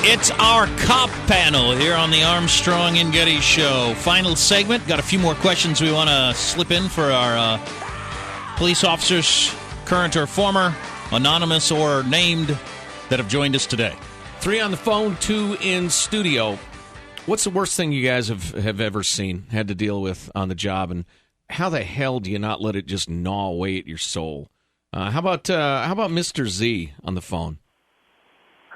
It's our cop panel here on the Armstrong and Getty Show. Final segment. Got a few more questions we want to slip in for our police officers, current or former, anonymous or named, that have joined us today. 3 on the phone, 2 in studio. What's the worst thing you guys have ever seen, had to deal with on the job, and how the hell do you not let it just gnaw away at your soul? How about Mr. Z on the phone?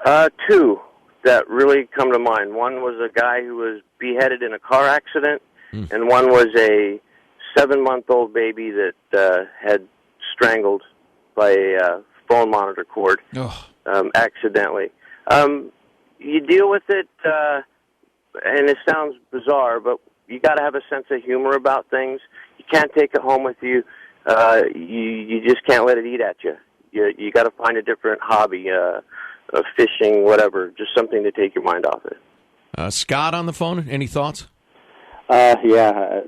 2 that really come to mind. One was a guy who was beheaded in a car accident, and one was a 7-month-old baby that had strangled by a phone monitor cord accidentally. You deal with it, and it sounds bizarre, but you got to have a sense of humor about things. You can't take it home with you. You just can't let it eat at you. You got to find a different hobby. Fishing, whatever, just something to take your mind off it. Scott on the phone, any thoughts? Yeah,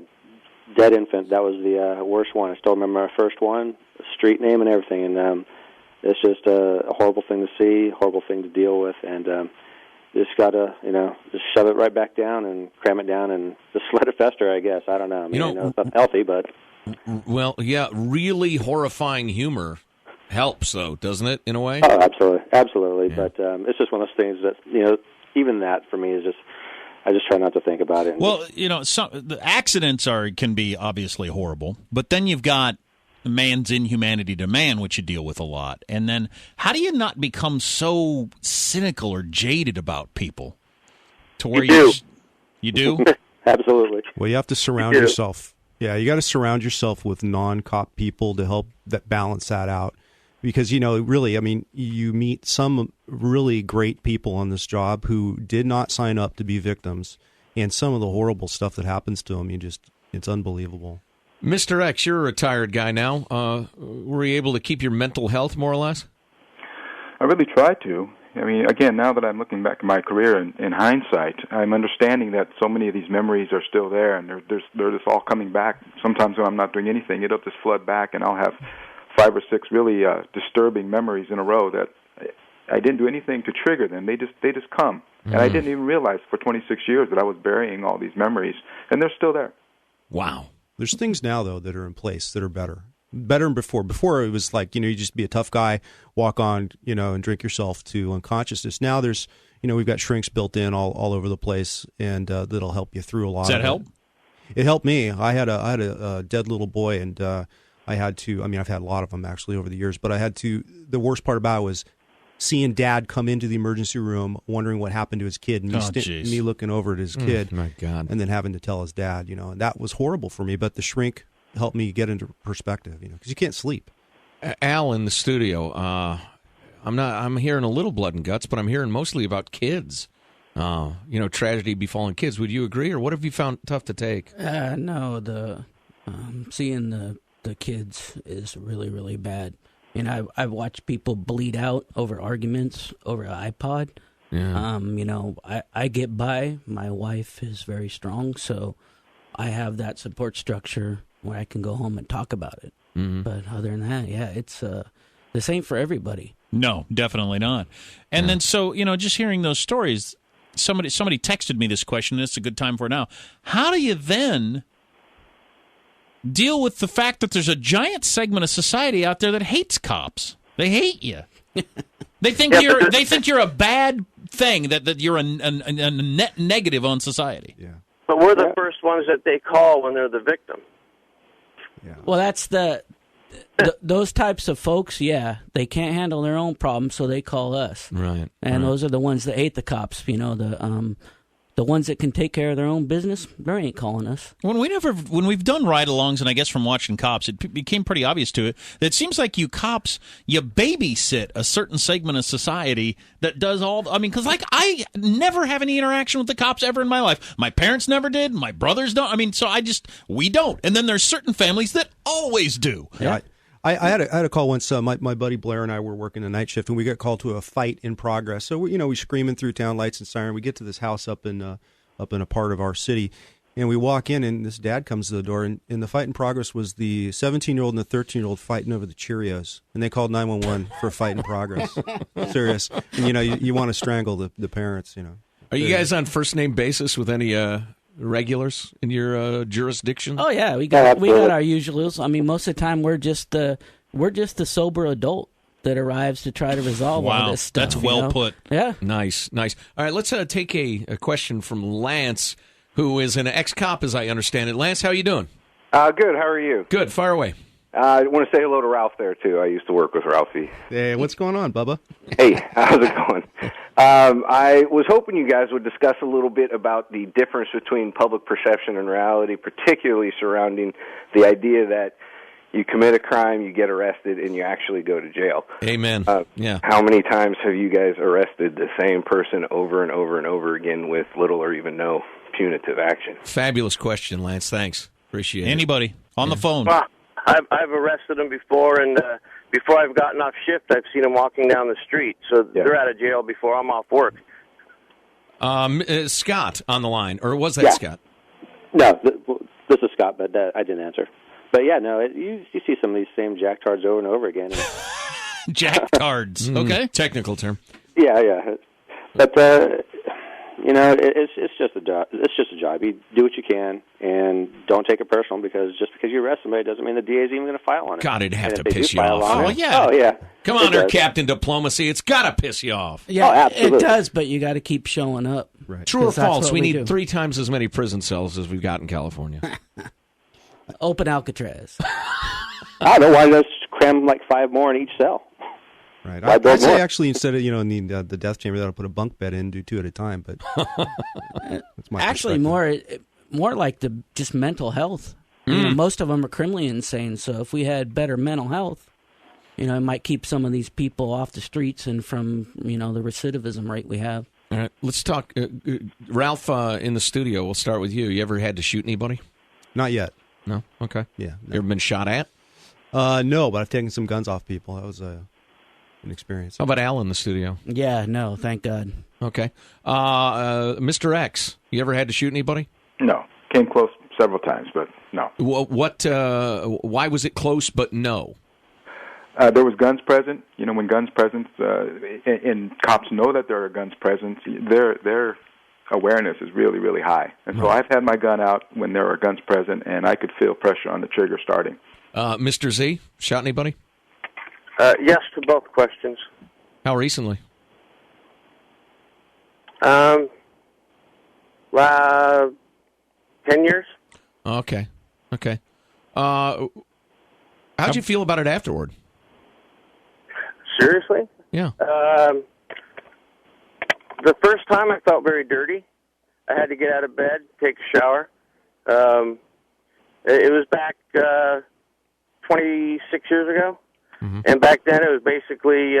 dead infant. That was the worst one. I still remember my first one, street name and everything, and it's just a horrible thing to see, horrible thing to deal with, and just got to, just shove it right back down and cram it down and just let it fester, I guess. I don't know. I mean, I know it's not healthy, but... Well, yeah, really horrifying humor helps, though, doesn't it, in a way? Oh, absolutely. Yeah. But it's just one of those things that, even that for me is just, I just try not to think about it. Well, the accidents can be obviously horrible, but then you've got man's inhumanity to man, which you deal with a lot. And then how do you not become so cynical or jaded about people? To where you do? Absolutely. Well, you have to surround yourself. Yeah, you got to surround yourself with non-cop people to help balance that out. Because, really, I mean, you meet some really great people on this job who did not sign up to be victims, and some of the horrible stuff that happens to them, it's unbelievable. Mr. X, you're a retired guy now. Were you able to keep your mental health, more or less? I really tried to. I mean, again, now that I'm looking back at my career in hindsight, I'm understanding that so many of these memories are still there, and they're just all coming back. Sometimes when I'm not doing anything, it'll just flood back, and I'll have 5 or 6 really disturbing memories in a row that I didn't do anything to trigger them. They just come. And I didn't even realize for 26 years that I was burying all these memories, and they're still there. Wow. There's things now, though, that are in place that are better than before. Before, it was like, you just be a tough guy, walk on, and drink yourself to unconsciousness. Now there's, we've got shrinks built in all over the place, and that'll help you through a lot. Does that help? It helped me. I had a dead little boy, and I had to, I've had a lot of them actually over the years, but the worst part about it was seeing Dad come into the emergency room wondering what happened to his kid, and me looking over at his kid, my God, and then having to tell his dad, and that was horrible for me, but the shrink helped me get into perspective, because you can't sleep. Al in the studio, I'm hearing a little blood and guts, but I'm hearing mostly about kids. Tragedy befalling kids. Would you agree, or what have you found tough to take? No, seeing the kids is really, really bad. I've watched people bleed out over arguments over an iPod. Yeah. I get by. My wife is very strong, so I have that support structure where I can go home and talk about it. Mm-hmm. But other than that, yeah, it's the same for everybody. No, definitely not. And then so, just hearing those stories, somebody texted me this question, and it's a good time for it now. How do you then deal with the fact that there's a giant segment of society out there that hates cops? They hate you. They think you're a bad thing, that you're a net negative on society. Yeah. But we're the first ones that they call when they're the victim. Yeah. Well, that's those types of folks, they can't handle their own problems, so they call us. Right. And those are the ones that hate the cops, the ones that can take care of their own business, they ain't calling us. When we've done ride-alongs, and I guess from watching Cops, it became pretty obvious to it that it seems like you cops, you babysit a certain segment of society that does all. Because I never have any interaction with the cops ever in my life. My parents never did. My brothers don't. So we don't. And then there's certain families that always do. Yeah. I had a call once. My buddy Blair and I were working a night shift, and we got called to a fight in progress. So we're screaming through town, lights and siren. We get to this house up in a part of our city, And we walk in, and this dad comes to the door, and the fight in progress was the 17-year-old and the 13-year-old fighting over the Cheerios. And they called 911 for a fight in progress. Serious. And, you want to strangle the parents, Are you guys on first-name basis with any regulars in your jurisdiction? Oh, yeah. We got our usuals. I mean, most of the time we're just the sober adult that arrives to try to resolve all this stuff. That's well put. Yeah. Nice. All right, let's take a question from Lance, who is an ex-cop, as I understand it. Lance, how are you doing? Good. How are you? Good. Fire away. I want to say hello to Ralph there, too. I used to work with Ralphie. Hey, what's going on, Bubba? Hey, how's it going? I was hoping you guys would discuss a little bit about the difference between public perception and reality, particularly surrounding the idea that you commit a crime, you get arrested, and you actually go to jail. Amen. Yeah. How many times have you guys arrested the same person over and over and over again with little or even no punitive action? Fabulous question, Lance. Thanks. Appreciate it. Anybody on the phone? Well, I've arrested them before, and before I've gotten off shift, I've seen them walking down the street. So they're out of jail before I'm off work. Scott on the line, or was that Scott? No, this is Scott, but I didn't answer. But yeah, no, you see some of these same jacktards over and over again. Jacktards. Okay. Technical term. Yeah. But it's just a job. It's just a job. You do what you can, and don't take it personal, because just because you arrest somebody doesn't mean the DA is even going to file on it. God, it'd have and to piss you off. Oh yeah. Come on, there, Captain Diplomacy. It's got to piss you off. Yeah, absolutely. it does, but you got to keep showing up. Right. True or false? We need do. 3 times as many prison cells as we've got in California. Open Alcatraz. I don't know why let's cram like 5 more in each cell. Right. I'd say actually instead of in the death chamber, that'll put a bunk bed in, do 2 at a time. But that's my actually more like just mental health. Most of them are criminally insane. So if we had better mental health, it might keep some of these people off the streets and from the recidivism rate we have. All right, let's talk. Ralph, in the studio, we'll start with you. You ever had to shoot anybody? Not yet. No? Okay. Yeah. No. You ever been shot at? No, but I've taken some guns off people. That was an experience. How about Al in the studio? Yeah, no, thank God. Okay. Mr. X, you ever had to shoot anybody? No. Came close several times, but no. Why was it close, but no? There was guns present. When guns present, and cops know that there are guns present, their awareness is really, really high. And so I've had my gun out when there are guns present, and I could feel pressure on the trigger starting. Mr. Z, shot anybody? Yes to both questions. How recently? 10 years. Okay. How'd you feel about it afterward? Seriously? Yeah. The first time I felt very dirty. I had to get out of bed, take a shower. It was back 26 years ago. Mm-hmm. And back then it was basically,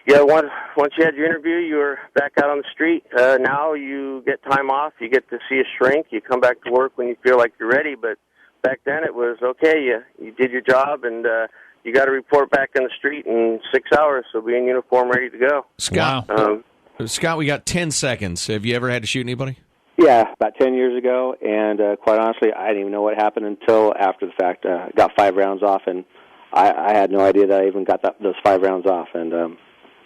once you had your interview, you were back out on the street. Now you get time off, you get to see a shrink, you come back to work when you feel like you're ready. But back then it was, okay, you did your job, and you got to report back on the street in 6 hours, so be in uniform, ready to go. Scott, Scott, we got 10 seconds. Have you ever had to shoot anybody? Yeah, about 10 years ago, and quite honestly, I didn't even know what happened until after the fact. Got 5 rounds off, and I had no idea that I even got those 5 rounds off. And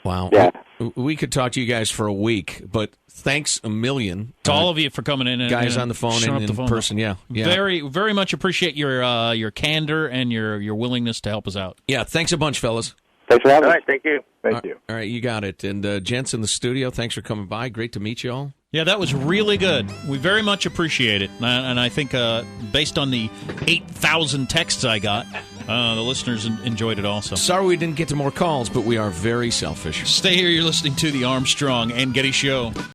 wow. Yeah. We could talk to you guys for a week, but thanks a million to all of you for coming in. Guys on the phone and in person, yeah. Very, very much appreciate your candor and your willingness to help us out. Yeah, thanks a bunch, fellas. Thanks for having us. All right, thank you. Thank you. All right, you got it. And gents in the studio, thanks for coming by. Great to meet you all. Yeah, that was really good. We very much appreciate it. And I think based on the 8,000 texts I got, the listeners enjoyed it also. Sorry we didn't get to more calls, but we are very selfish. Stay here. You're listening to the Armstrong and Getty Show.